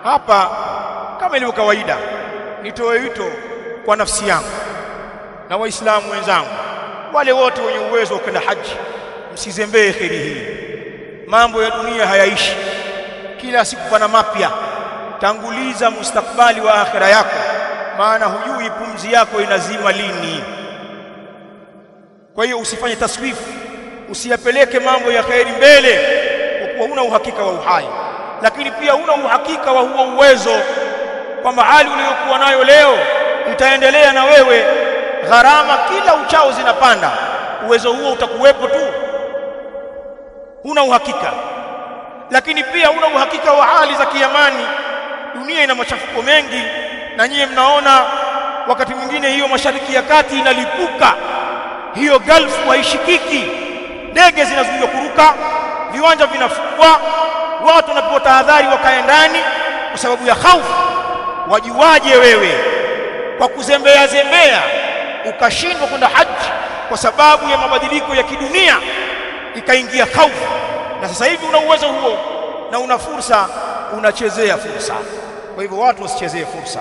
Hapa kama ilivyo kawaida, nitoe wito kwa nafsi yangu na waislamu wenzangu, wale wote wenye uwezo wa kwenda haji, msizembee kheri hii. Mambo ya dunia hayaishi, kila siku pana mapya. Tanguliza mustakbali wa akhira yako, maana hujui pumzi yako inazima lini. Kwa hiyo usifanye taswifu, usiyapeleke mambo ya kheri mbele kwa kuwa huna uhakika wa uhai, lakini pia huna uhakika wa huo uwezo kwamba hali uliyokuwa nayo leo itaendelea na wewe. Gharama kila uchao zinapanda, uwezo huo utakuwepo tu, huna uhakika. Lakini pia huna uhakika wa hali za kiamani. Dunia ina machafuko mengi, na nyie mnaona wakati mwingine hiyo Mashariki ya Kati inalipuka, hiyo Gulf haishikiki, ndege zinazuiwa kuruka, viwanja vinafungwa, watu wanapewa tahadhari wakae ndani kwa sababu ya hofu. Wajiwaje wewe kwa kuzembea zembea ukashindwa kwenda haji kwa sababu ya mabadiliko ya kidunia, ikaingia hofu? Na sasa hivi una uwezo huo na una fursa, unachezea fursa. Kwa hivyo watu wasichezee fursa.